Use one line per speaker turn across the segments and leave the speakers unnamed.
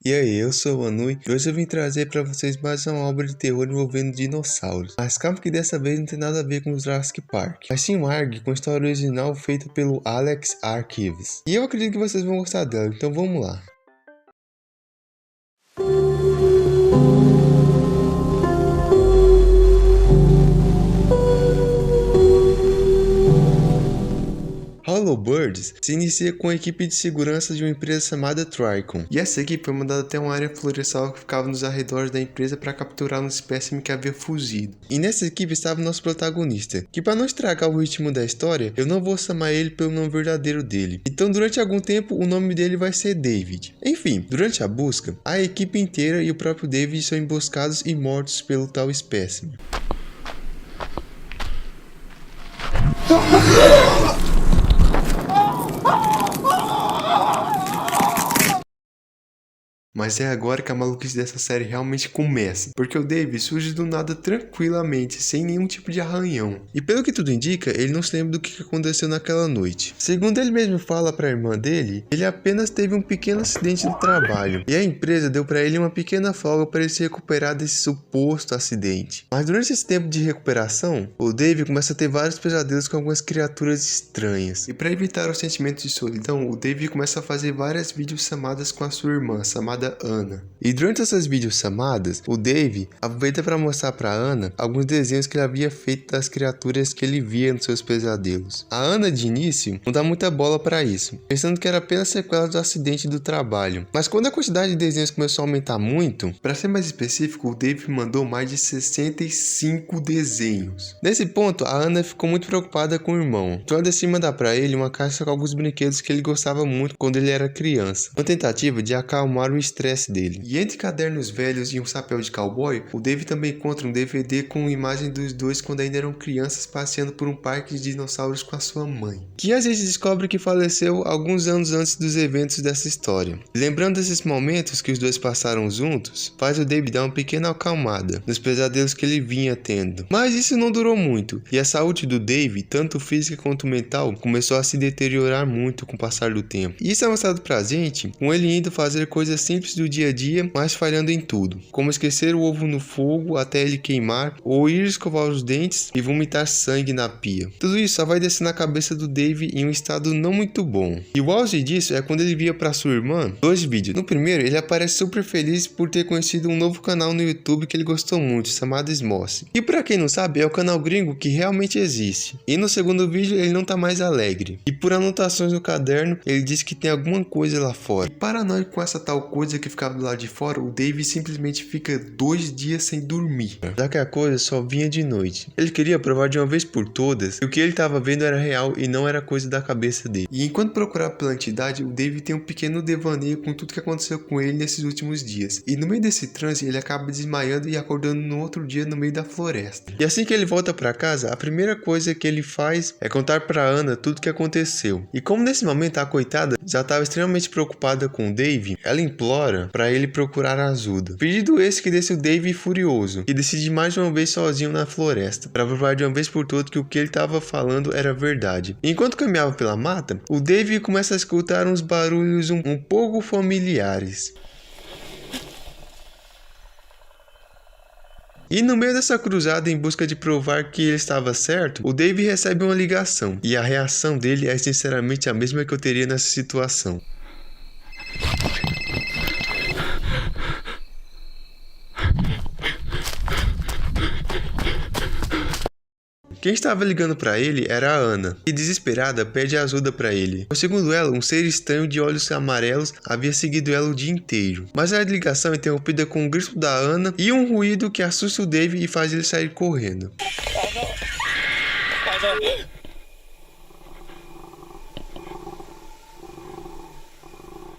E aí, eu sou o Anui e hoje eu vim trazer pra vocês mais uma obra de terror envolvendo dinossauros. Mas calma que dessa vez não tem nada a ver com o Jurassic Park, mas sim um ARG com história original feita pelo Alex Archives. E eu acredito que vocês vão gostar dela, então vamos lá. Hollow Birds se inicia com a equipe de segurança de uma empresa chamada Tricon, e essa equipe foi mandada até uma área florestal que ficava nos arredores da empresa para capturar um espécime que havia fugido. E nessa equipe estava o nosso protagonista, que para não estragar o ritmo da história, eu não vou chamar ele pelo nome verdadeiro dele. Então durante algum tempo o nome dele vai ser David. Enfim, durante a busca, a equipe inteira e o próprio David são emboscados e mortos pelo tal espécime. Mas é agora que a maluquice dessa série realmente começa, porque o Dave surge do nada tranquilamente, sem nenhum tipo de arranhão. E pelo que tudo indica, ele não se lembra do que aconteceu naquela noite. Segundo ele mesmo fala para a irmã dele, ele apenas teve um pequeno acidente no trabalho, e a empresa deu para ele uma pequena folga para ele se recuperar desse suposto acidente. Mas durante esse tempo de recuperação, o Dave começa a ter vários pesadelos com algumas criaturas estranhas. E para evitar o sentimento de solidão, o Dave começa a fazer várias videochamadas com a sua irmã, chamada Ana. E durante essas videochamadas, o Dave aproveita para mostrar para Ana alguns desenhos que ele havia feito das criaturas que ele via nos seus pesadelos. A Ana de início não dá muita bola para isso, pensando que era apenas sequela do acidente do trabalho. Mas quando a quantidade de desenhos começou a aumentar muito, para ser mais específico, o Dave mandou mais de 65 desenhos. Nesse ponto, a Ana ficou muito preocupada com o irmão, então ela decide mandar para ele uma caixa com alguns brinquedos que ele gostava muito quando ele era criança, uma tentativa de acalmar o estresse dele. E entre cadernos velhos e um chapéu de cowboy, o Dave também encontra um DVD com imagem dos dois quando ainda eram crianças passeando por um parque de dinossauros com a sua mãe, que a gente descobre que faleceu alguns anos antes dos eventos dessa história. Lembrando desses momentos que os dois passaram juntos, faz o Dave dar uma pequena acalmada nos pesadelos que ele vinha tendo. Mas isso não durou muito, e a saúde do Dave, tanto física quanto mental, começou a se deteriorar muito com o passar do tempo. E isso é mostrado pra gente com ele indo fazer coisas simples do dia a dia, mas falhando em tudo, como esquecer o ovo no fogo até ele queimar, ou ir escovar os dentes e vomitar sangue na pia. Tudo isso só vai descer na cabeça do Dave em um estado não muito bom. E o auge disso é quando ele via para sua irmã dois vídeos. No primeiro, ele aparece super feliz por ter conhecido um novo canal no YouTube que ele gostou muito, chamado Smosh. E para quem não sabe, é o canal gringo que realmente existe. E no segundo vídeo, ele não tá mais alegre. E por anotações no caderno, ele diz que tem alguma coisa lá fora. E paranoico com essa tal coisa que ficava do lado de fora, o Dave simplesmente fica 2 dias sem dormir, já que a coisa só vinha de noite. Ele queria provar de uma vez por todas que o que ele estava vendo era real e não era coisa da cabeça dele. E enquanto procurava pela entidade, o Dave tem um pequeno devaneio com tudo que aconteceu com ele nesses últimos dias. E no meio desse transe, ele acaba desmaiando e acordando no outro dia no meio da floresta. E assim que ele volta para casa, a primeira coisa que ele faz é contar para Ana tudo que aconteceu. E como nesse momento a coitada já estava extremamente preocupada com o Dave, ela implora para ele procurar ajuda. Pedido esse que deixa o Dave furioso, e decide mais uma vez sozinho na floresta, para provar de uma vez por todas que o que ele estava falando era verdade. Enquanto caminhava pela mata, o Dave começa a escutar uns barulhos um pouco familiares. E no meio dessa cruzada em busca de provar que ele estava certo, o Dave recebe uma ligação, e a reação dele é sinceramente a mesma que eu teria nessa situação. Quem estava ligando para ele era a Ana, e desesperada pede ajuda para ele. Segundo ela, um ser estranho de olhos amarelos havia seguido ela o dia inteiro. Mas a ligação é interrompida com um grito da Ana e um ruído que assusta o Dave e faz ele sair correndo.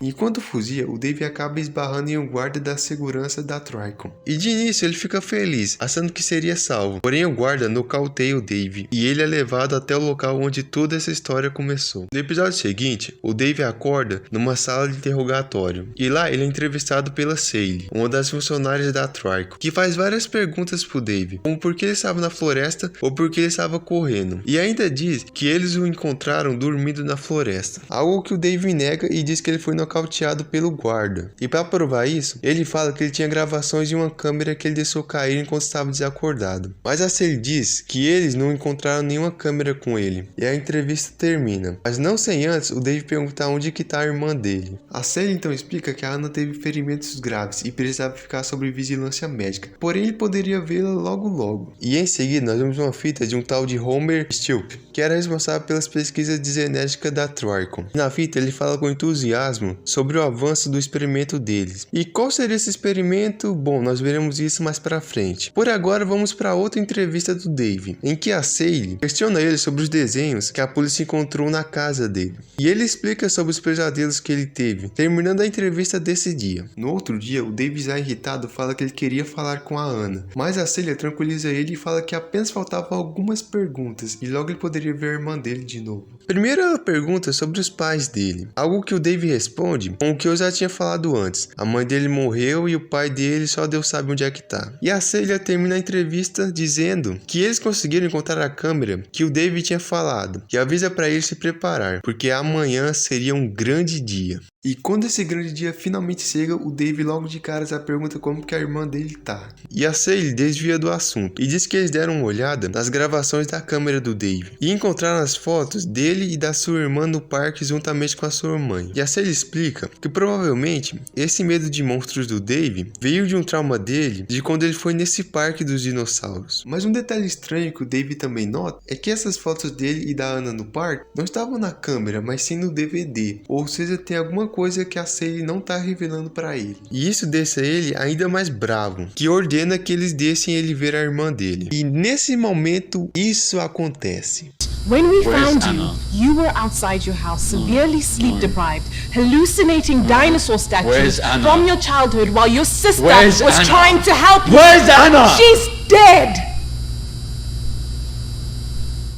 Enquanto fugia, o Dave acaba esbarrando em um guarda da segurança da Tricon. E de início ele fica feliz, achando que seria salvo. Porém o guarda nocauteia o Dave, e ele é levado até o local onde toda essa história começou. No episódio seguinte, o Dave acorda numa sala de interrogatório. E lá ele é entrevistado pela Sally, uma das funcionárias da Tricon, que faz várias perguntas pro Dave, como por que ele estava na floresta ou por que ele estava correndo. E ainda diz que eles o encontraram dormindo na floresta. Algo que o Dave nega e diz que ele foi nocauteado nocauteado pelo guarda. E para provar isso, ele fala que ele tinha gravações de uma câmera que ele deixou cair enquanto estava desacordado. Mas a Sally diz que eles não encontraram nenhuma câmera com ele. E a entrevista termina. Mas não sem antes o Dave perguntar onde que tá a irmã dele. A Sally então explica que a Anna teve ferimentos graves e precisava ficar sob vigilância médica. Porém ele poderia vê-la logo logo. E em seguida nós vemos uma fita de um tal de Homer Stulp, que era responsável pelas pesquisas de genética da Tricom. Na fita ele fala com entusiasmo sobre o avanço do experimento deles. E qual seria esse experimento? Bom, nós veremos isso mais pra frente. Por agora vamos para outra entrevista do Dave, em que a Sally questiona ele sobre os desenhos que a polícia encontrou na casa dele. E ele explica sobre os pesadelos que ele teve, terminando a entrevista desse dia. No outro dia, o Dave já irritado fala que ele queria falar com a Anna, mas a Sally tranquiliza ele e fala que apenas faltavam algumas perguntas e logo ele poderia ver a irmã dele de novo. Primeiro ela pergunta sobre os pais dele, algo que o Dave responde com o que eu já tinha falado antes. A mãe dele morreu e o pai dele só Deus sabe onde é que tá. E a Sally termina a entrevista dizendo que eles conseguiram encontrar a câmera que o Dave tinha falado, e avisa para ele se preparar, porque amanhã seria um grande dia. E quando esse grande dia finalmente chega, o Dave logo de cara já pergunta como que a irmã dele tá. E a Sally desvia do assunto e diz que eles deram uma olhada nas gravações da câmera do Dave e encontraram as fotos dele e da sua irmã no parque juntamente com a sua mãe. E a Sally explica que provavelmente esse medo de monstros do Dave veio de um trauma dele de quando ele foi nesse parque dos dinossauros. Mas um detalhe estranho que o Dave também nota é que essas fotos dele e da Anna no parque não estavam na câmera, mas sim no DVD, ou seja, tem alguma coisa que a Sally não tá revelando para ele. E isso deixa ele ainda mais bravo, que ordena que eles deixem ele ver a irmã dele. E nesse momento isso acontece.
When we found you were outside your house, severely sleep deprived, hallucinating dinosaur statues from your childhood while your sister was trying to help you.
Where's Anna?
She's dead!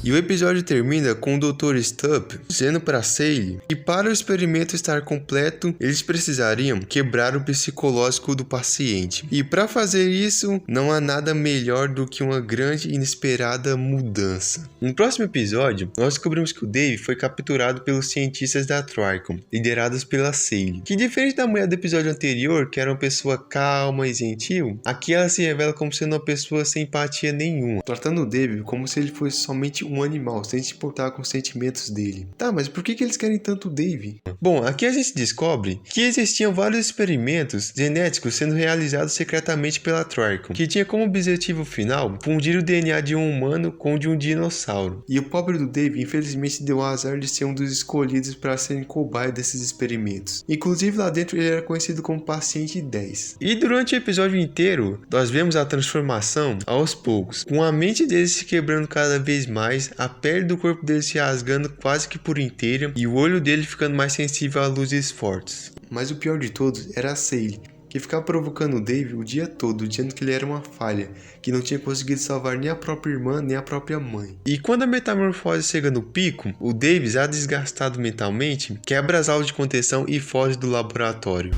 E o episódio termina com o Dr. Stupp dizendo para Sally que para o experimento estar completo, eles precisariam quebrar o psicológico do paciente. E para fazer isso, não há nada melhor do que uma grande e inesperada mudança. No próximo episódio, nós descobrimos que o Dave foi capturado pelos cientistas da Tricom, liderados pela Sally, que diferente da mulher do episódio anterior, que era uma pessoa calma e gentil, aqui ela se revela como sendo uma pessoa sem empatia nenhuma, tratando o Dave como se ele fosse somente um animal, sem se importar com os sentimentos dele. Tá, mas por que eles querem tanto o Dave? Bom, aqui a gente descobre que existiam vários experimentos genéticos sendo realizados secretamente pela Tricom, que tinha como objetivo final fundir o DNA de um humano com o de um dinossauro. E o pobre do Dave infelizmente deu o azar de ser um dos escolhidos para serem cobaia desses experimentos. Inclusive lá dentro ele era conhecido como paciente 10. E durante o episódio inteiro, nós vemos a transformação aos poucos, com a mente dele se quebrando cada vez mais, a pele do corpo dele se rasgando quase que por inteira e o olho dele ficando mais sensível a luzes fortes. Mas o pior de todos era a Sally, que ficava provocando o Dave o dia todo, dizendo que ele era uma falha, que não tinha conseguido salvar nem a própria irmã, nem a própria mãe. E quando a metamorfose chega no pico, o Dave, já desgastado mentalmente, quebra as aulas de contenção e foge do laboratório.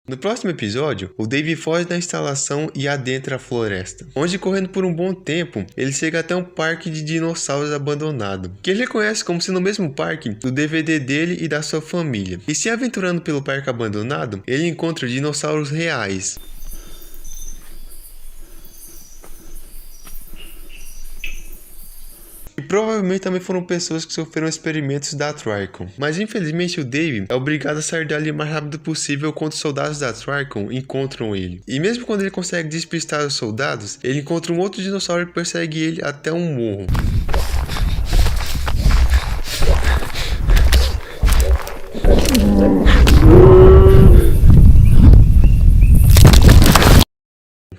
No próximo episódio, o Dave foge da instalação e adentra a floresta, onde correndo por um bom tempo, ele chega até um parque de dinossauros abandonado, que ele reconhece como sendo o mesmo parque do DVD dele e da sua família. E se aventurando pelo parque abandonado, ele encontra dinossauros reais. E provavelmente também foram pessoas que sofreram experimentos da Tricom. Mas infelizmente o Dave é obrigado a sair dali o mais rápido possível quando os soldados da Tricom encontram ele. E mesmo quando ele consegue despistar os soldados, ele encontra um outro dinossauro que persegue ele até um morro.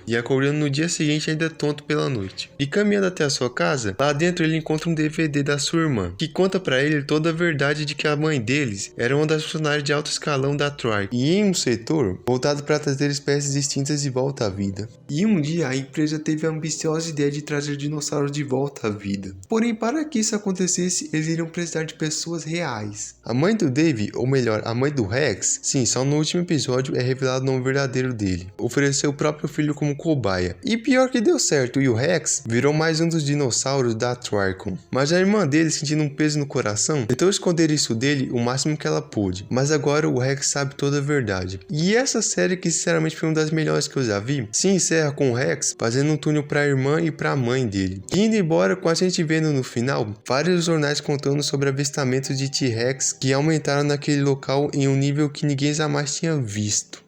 e acordando no dia seguinte ainda tonto pela noite. E caminhando até a sua casa, lá dentro ele encontra um DVD da sua irmã, que conta pra ele toda a verdade de que a mãe deles era uma das funcionárias de alto escalão da Trike, e em um setor voltado para trazer espécies extintas de volta à vida. E um dia a empresa teve a ambiciosa ideia de trazer dinossauros de volta à vida. Porém, para que isso acontecesse, eles iriam precisar de pessoas reais. A mãe do Dave, ou melhor, a mãe do Rex, sim, só no último episódio é revelado o nome verdadeiro dele, ofereceu o próprio filho como cobaia. E pior que deu certo, e o Rex virou mais um dos dinossauros da Triton. Mas a irmã dele, sentindo um peso no coração, tentou esconder isso dele o máximo que ela pôde. Mas agora o Rex sabe toda a verdade. E essa série, que sinceramente foi uma das melhores que eu já vi, se encerra com o Rex fazendo um túnel para a irmã e para a mãe dele. E indo embora com a gente vendo no final vários jornais contando sobre avistamentos de T-Rex que aumentaram naquele local em um nível que ninguém jamais tinha visto.